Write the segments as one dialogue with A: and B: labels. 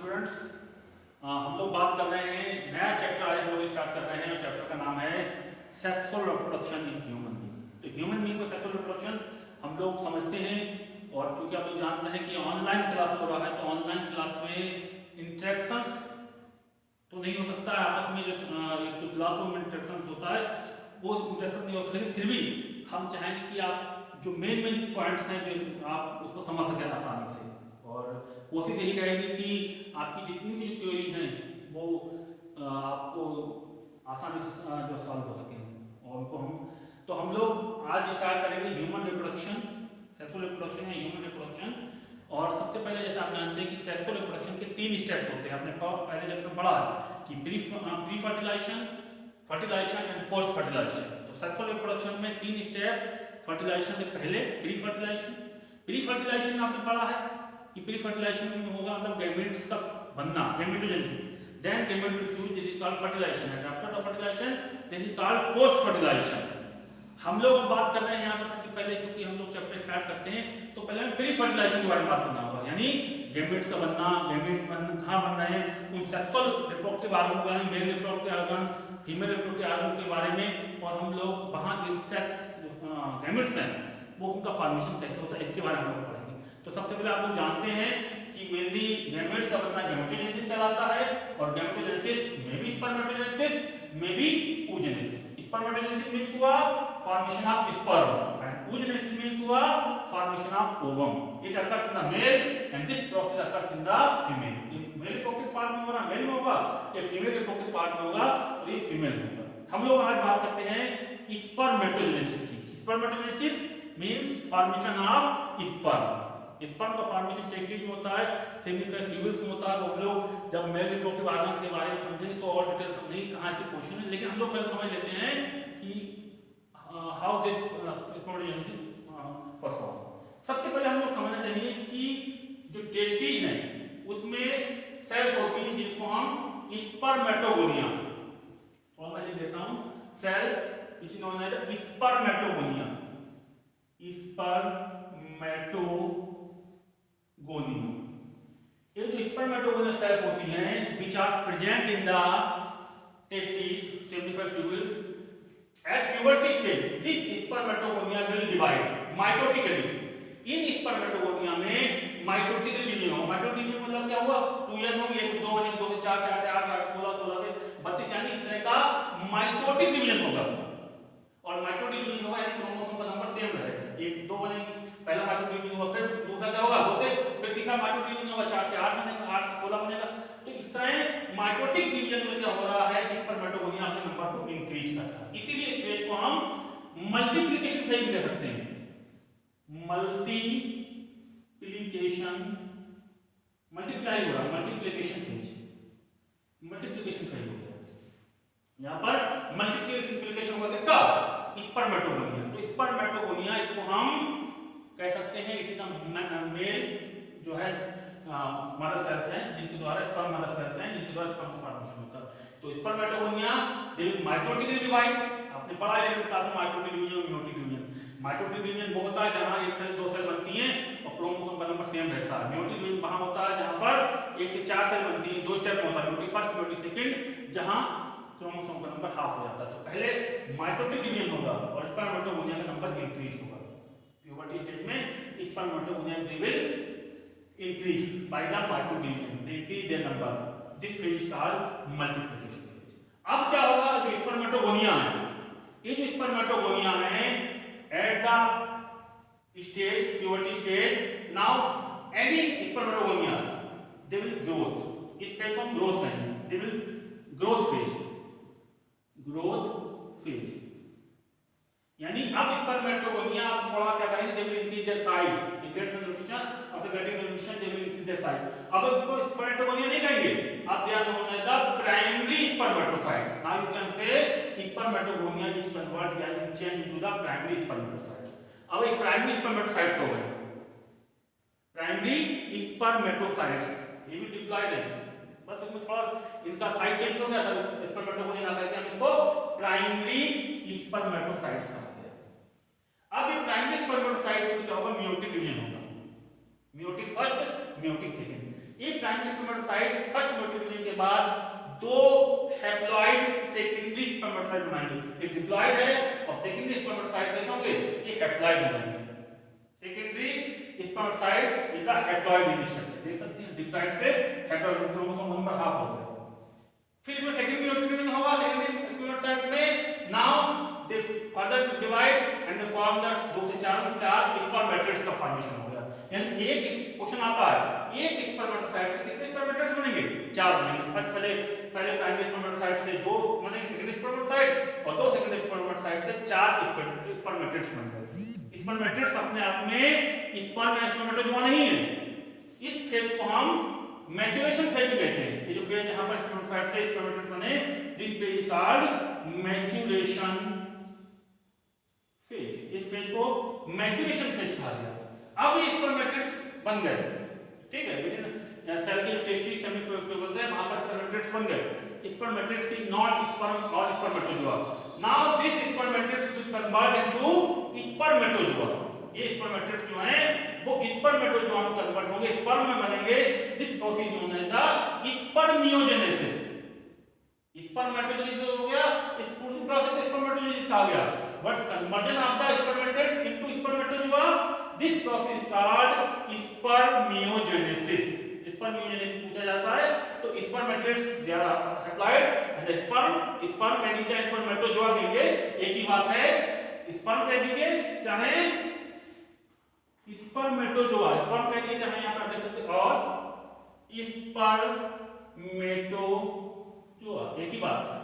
A: Students, हम लोग बात कर रहे हैं, नया चैप्टर आज हम लोग स्टार्ट कर रहे हैं और चैप्टर का नाम है sexual reproduction in human being. तो ह्यूमन बीइंग को सेक्सुअल रिप्रोडक्शन हम लोग समझते हैं, और क्योंकि आप लोग जानते हैं कि ऑनलाइन क्लास हो रहा है तो ऑनलाइन क्लास में इंटरेक्शंस तो नहीं हो सकता है आपस में, जो क्लासरूम में इंटरेक्शन होता है वो इंटरेक्शन नहीं होता, लेकिन फिर भी हम चाहेंगे कि आप जो मेन पॉइंट्स हैं जो आप उसको समझ सकें आसानी से, और कोशिश यही रहेगी कि आपकी जितनी भी क्वेरी हैं वो आपको आसानी से जो सॉल्व हो सके, और उनको हम लोग आज स्टार्ट करेंगे ह्यूमन रिप्रोडक्शन, सेक्सुअल रिप्रोडक्शन है ह्यूमन रिप्रोडक्शन। और सबसे पहले जैसे आप जानते हैं कि सेक्सुअल रिप्रोडक्शन के 3 स्टेप होते हैं, आपने पहले चैप्टर पढ़ा है कि pre fertilisation, fertilisation and post fertilisation. तो सेक्सुअल रिप्रोडक्शन में 3 स्टेप, फर्टिलाइजेशन से पहले प्री फर्टिलाइजेशन आपने पढ़ा है कि प्री फर्टिलाइजेशन में होगा मतलब गैमेट्स का बनना, gametogenesis, then gamete will fuse, this is called fertilisation, and after the fertilisation this is called post fertilisation. हम लोग अब बात कर रहे हैं यहाँ पर सबसे पहले, चूंकि हम लोग चैप्टर स्टार्ट करते हैं तो पहले हमें प्री फर्टिलाइजेशन के बारे में बात करना होगा, यानी गैमेट्स का बनना, गैमेट कहाँ बन रहे हैं, उन sexual reproductive organ, male reproductive organ, female reproductive organ के बारे में, और हम लोग वहाँ के सेक्स गैमेट्स हैं वो उनका फॉर्मेशन कैसे होता है इसके बारे में हम लोग पढ़ेंगे। तो सबसे पहले आप लोग जानते हैं कि मेनली गैमेट्स का बनना गैमेटोजेनेसिस कहलाता है, और गैमेटोजेनेसिस में भी स्पर्मेटोजेनेसिस में भी oogenesis। स्पर्मेटोजेनेसिस मींस हुआ formation of sperm and oogenesis means हुआ formation of ovum. It occurs in the male and this process occurs in the female. ये मेल रिप्रोडक्टिव पार्ट में होगा, मेल में होगा, ये फीमेल रिप्रोडक्टिव पार्ट में होगा और ये फीमेल में होगा। हम लोग आज बात करते हैं स्पर्मेटोजेनेसिस की। Spermatogenesis means formation of sperm. Sperm का फॉर्मेशन टेस्टिस में होता है, सेमिफेक्स ट्यूबल्स में होता है। हम लोग जब मेल रिप्रोडक्टिव ऑर्गन के बारे में समझेंगे तो और डिटेल समझेंगे कहाँ से क्वेश्चन है, लेकिन हम लोग पहले समझ लेते हैं कि हाउ दिस स्पर्मेटोजेनेसिस परफॉर्म। सबसे पहले हम लोग समझना चाहिए कि जो टेस्टिस है उसमें सेल्स होती हैं जिनको हम स्पर्मेटोगोनिया, और मैं लिख देता हूँ cell which is known as spermatogonia, spermatogonia. ये जो स्पर्मेटोगोनिया सेल्स होती हैं which are present in the testis, seminiferous tubules at puberty stage, this spermatogonia will divide mitotically. इन स्पर्मेटोगोनिया में माइटोटिकल डिवीजन हो। माइटोटिकल डिवीजन मतलब क्या हुआ, 2n होगी, 1 से 2 बनेगी, 2 से 4, 4 से 8, 8 16, 16 से 32, यानी इस तरह का माइटोटिक डिवीजन होगा। और माइटोटिक डिवीजन होगा यानी क्रोमोसोम का नंबर सेम रहेगा, 1 2 बनेगी, पहला माइटोटिक डिवीजन हुआ, फिर दूसरा क्या होगा 2 से, फिर तीसरा माइटोटिक डिवीजन होगा 4 से 8 बनेगा, 8 से 16 बनेगा। तो इस तरह माइटोटिक डिवीजन में क्या हो रहा है, स्पर्मेटोगोनिया अपने नंबर को इंक्रीज कर रहा है। इसीलिए इस स्टेज को हम मल्टीप्लिकेशन फेज भी कह सकते हैं। मल्टीप्लाई हो रहा है, मल्टीप्लिकेशन फेज हो गया। यहाँ पर मल्टीप्लिकेशन हुआ किसका, स्पर्मेटोगोनिया। तो स्पर्मेटोगोनिया इसको हम कह सकते हैं इट इज द मेल जो है मदर सेल्स हैं जिनके द्वारा स्पर्म, मदर सेल्स हैं जिनके द्वारा स्पर्म का फॉर्मेशन होता है। तो spermatogonia they will mitotically divide, आपने पढ़ा है लेकिन क्लास में माइटोटिक डिवीजन और म्योटिक डिवीजन। माइटोटिक डिवीजन वो होता है जहां एक सेल 2 सेल बनती हैं और क्रोमोसोम का नंबर सेम रहता है। म्योटिक डिवीजन वहां होता है जहां पर 1 से 4 सेल बनती हैं, 2 स्टेप में होता है, म्योटिक फर्स्ट, म्योटिक सेकंड, जहां क्रोमोसोम का नंबर हाफ हो जाता है। तो पहले माइटोटिक डिवीजन होगा और स्पर्मेटोगोनिया का नंबर इंक्रीज होगा। प्यूबर्टी स्टेज में spermatogonia they will increase by the mitotic division, they increase their number, this phase is called multiplication phase. अब क्या होगा, जो स्पर्मेटोगोनिया है, ये जो स्पर्मेटोगोनिया है at the stage puberty stage, now any spermatogonia they will growth, इस phase को हम growth कहेंगे, they will growth phase, यानी अब स्पर्मेटोगोनिया थोड़ा क्या करेंगे, they will increase their size, they get the nutrition, after getting the nutrition they will increase their size. अब इसको स्पर्मेटोगोनिया नहीं कहेंगे, अब they are known as the primary spermatocyte. Now you can say spermatogonia which convert and change into the primary spermatocyte. अब एक primary spermatocytes हो गए, primary spermatocytes ये भी डिप्लॉयड है, बस इसमें थोड़ा इनका साइज चेंज हो गया था, स्पर्मेटोगोनिया ना करके हम इसको प्राइमरी स्पर्मेटोसाइट्स कहते हैं। अब ये प्राइमरी स्पर्मेटोसाइट्स में क्या होगा, म्योटिक डिवीजन होगा, म्योटिक फर्स्ट, म्योटिक सेकंड। एक प्राइमरी स्पर्मेटोसाइट फर्स्ट मल्टीप्लिकेशन के बाद दो हैप्लॉइड सेकेंडरी स्पर्मेटोसाइट बनाएंगे। एक डिप्लॉइड है और सेकेंडरी स्पर्मेटोसाइट कैसे होंगे, ये हैप्लॉइड हो जाएंगे। सेकेंडरी स्पर्मेटोसाइट इनका हैप्लॉइड स्ट्रक्चर देख सकते हैं, डिप्लॉइड से हैप्लॉइड क्रोमोसोम नंबर हाफ हो गया। फिर इसमें सेकेंडरी मल्टीप्लिकेशन होगा, सेकेंडरी स्पर्मेटोसाइट में now they further divide and they form the 2 से 4 स्पर्मेट्रेट्स का फॉर्मेशन हो गया। यानी एक क्वेश्चन आता है, एक स्पर्मेटोसाइट से कितने स्पर्मेट्रेट्स बनेंगे, 4 बनेंगे। फर्स्ट पहले प्राइमरी स्पर्मेटोसाइट से 2 बनेंगे सेकेंडरी स्पर्मेटोसाइट और 2 सेकेंडरी स्पर्मेटोसाइट से 4 स्पर्मेट्रेट्स बन गए। स्पर्मेट्रेट्स अपने आप में स्पर्म या स्पर्मेटोजोआ नहीं है। इस फेज को हम मैच्योरेशन फेज कहते हैं। ये जो फेज यहां पर स्पर्मेटोसाइट से स्पर्मेट्रेट बने, this phase is called maturation phase. इस फेज को मैच्योरेशन फेज कहा गया। अब ये स्पर्मेट्रेट्स बन गए, ठीक है, विदिन सेल के जो टेस्टिस सेमीफोस्टेबल्स है वहां पर स्पर्मेट्रेट्स बन गए। स्पर्मेट्रेट्स इज नॉट स्पर्म और spermatozoa. Now this spermatids will convert into spermatozoa. ये स्पर्मेट्रेट्स जो हैं वो स्पर्मेटोजोआ में कन्वर्ट होंगे, स्पर्म में बनेंगे। This process known as the spermiogenesis. Spermatogenesis हो गया, इस पूरी प्रोसेस को स्पर्मेटोजेनेसिस कहा गया। But conversion of the spermatids into spermatozoa, this process called spermiogenesis. Spermiogenesis पूछा जाता है तो spermatids they are haploid and sperm कह दीजिए, स्पर्मेटोजोआ कहेंगे, एक ही बात है। स्पर्म कह दीजिए चाहे स्पर्मेटोजोआ, स्पर्म कह दीजिए चाहे यहां पर देख सकते, और स्पर्मेटोजोआ एक ही बात है,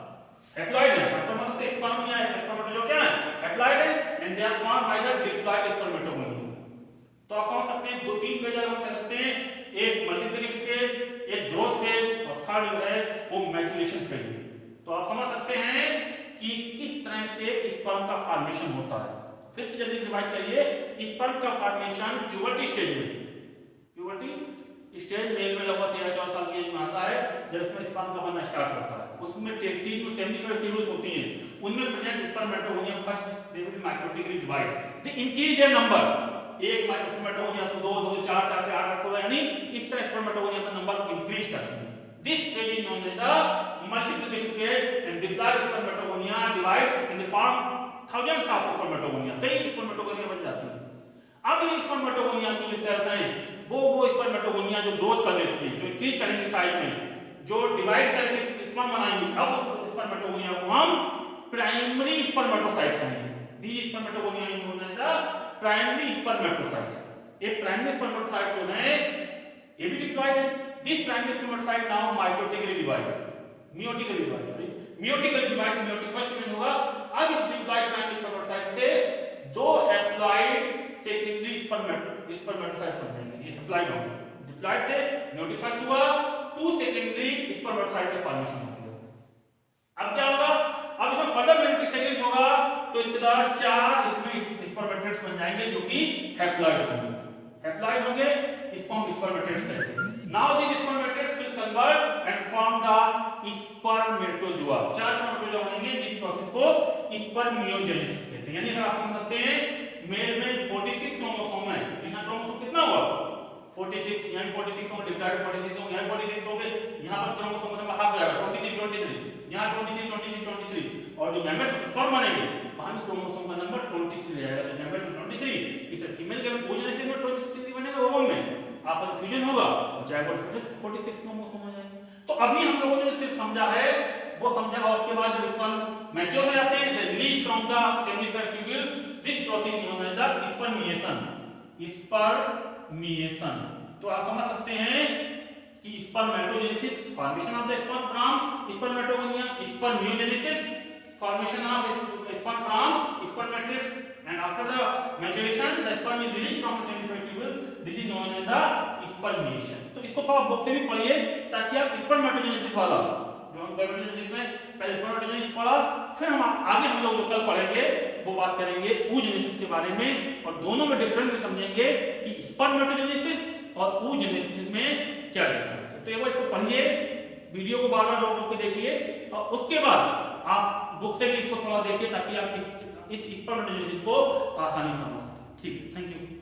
A: हैप्लॉइड है। मतलब समझ सकते स्पर्म या स्पर्मेटोजोआ क्या है, हैप्लॉइड है and they are formed by the diploid spermatogonia. तो आप समझ सकते हैं 2-3 फेज हम कह सकते हैं, एक मल्टीप्लिकेशन फेज, एक ग्रोथ फेज और थर्ड जो है वो मैच्योरेशन फेज है। तो आप समझ सकते हैं कि किस तरह से स्पर्म का फॉर्मेशन होता है। फिर से जल्दी रिवाइज करिए, स्पर्म का फॉर्मेशन प्यूबर्टी स्टेज में, प्यूबर्टी स्टेज मेल में लगभग 13-14 साल की एज में आता है, जब इसमें स्पर्म का बनना स्टार्ट होता है। उसमें टेस्टिस जो 75 टिब्यूल्स होती हैं उनमें present spermatogonia first they will mitotically divide, the increase their number, एक स्पर्मेटोगोनिया से 2, 2 से 4, 4 से 8, 8 होगा, यानी इस तरह स्पर्मेटोगोनिया का नंबर इंक्रीज करती है। This phase is known as the multiplication phase and diploid spermatogonia divide in the form thousands of spermatogonia, कई स्पर्मेटोगोनिया बन जाती है। अब ये स्पर्मेटोगोनिया की जो सेल्स हैं वो स्पर्मेटोगोनिया जो ग्रोथ कर लेती है, जो इंक्रीज करेंगे साइज में, जो डिवाइड करके स्पर्म बनाएंगे, अब उस स्पर्मेटोगोनिया को हम प्राइमरी स्पर्मेटोसाइट कहेंगे। These spermatogonia is known as the primary spermatocyte. ये प्राइमरी स्पर्मेटोसाइट जो है ये भी डिप्लॉइड है। This primary spermatocyte now mitotically divide, meiotically divide, meiotically divide, meiotic first में होगा। अब इस डिप्लॉइड प्राइमरी स्पर्मेटोसाइट से 2 हैप्लॉइड सेकेंडरी स्पर्मेटोसाइट बन जाएंगे, ये हैप्लॉइड होंगे। डिप्लॉइड से मियोटिक फर्स्ट हुआ, 2 सेकेंडरी स्पर्मेटोसाइट का फॉर्मेशन हो गया। अब क्या होगा, अब इसमें फर्दर मियोटिक सेकेंड होगा तो इसके बाद 4 इसमें स्पर्मेट्रेट्स बन जाएंगे जो कि हैप्लॉइड होंगे, हैप्लॉइड होंगे, स्पर्म स्पर्मेट्रेट्स कहते हैं। Now this spermatids will convert and form the spermatozoa. 4 spermatozoa बनेंगे जिस प्रोसेस को स्पर्मियोजेनेसिस कहते हैं। यानी अगर आप समझ सकते हैं मेल में 46 क्रोमोसोम है, यहां क्रोमोसोम कितना हुआ, 46, यहां 46 होंगे, डिप्लॉइड 46 होंगे, यहां 46 होंगे, यहां पर क्रोमोसोम नंबर हाफ हो जाएगा, 23, यहां 23, और जो मेंबर्स स्पर्म बनेंगे वहां भी क्रोमोसोम का नंबर 23 रहेगा। तो मेंबर्स 23, इस फीमेल के ओजेनेसिस में 23 बनेगा, ओवम में आपस में फ्यूजन होगा और जायगोट फ्यूजन 46 क्रोमोसोम हो जाएंगे। तो अभी हम लोगों ने सिर्फ समझा है, वो समझा, और उसके बाद जब स्पर्म मैच्योर हो जाते हैं, they release from the seminiferous tubules, this process known as the spermiation. Spermiation तो आप समझ सकते हैं कि spermatogenesis, formation of the sperm from spermatogonia, spermiogenesis, formation of sperm from spermatrix, and after the maturation the sperm is released from the seminiferous tubule, this is known as the spermiation। तो इसको थोड़ा book से भी पढ़िए ताकि आप spermatogenesis वाला, जो हम स्पर्मेटोजेनेसिस में पहले स्पर्मेटोजेनेसिस पढ़ा, फिर हम आगे हम लोग जो कल पढ़ेंगे वो बात करेंगे oogenesis के बारे में, और दोनों में डिफरेंस भी समझेंगे कि स्पर्मेटोजेनेसिस और oogenesis में क्या डिफरेंस है। तो एक बार इसको पढ़िए, वीडियो को बार-बार रोक के देखिए, और उसके बाद आप बुक से भी इसको थोड़ा देखिए ताकि आप इस स्पर्मेटोजेनेसिस को आसानी समझ सकें। ठीक है, थैंक यू।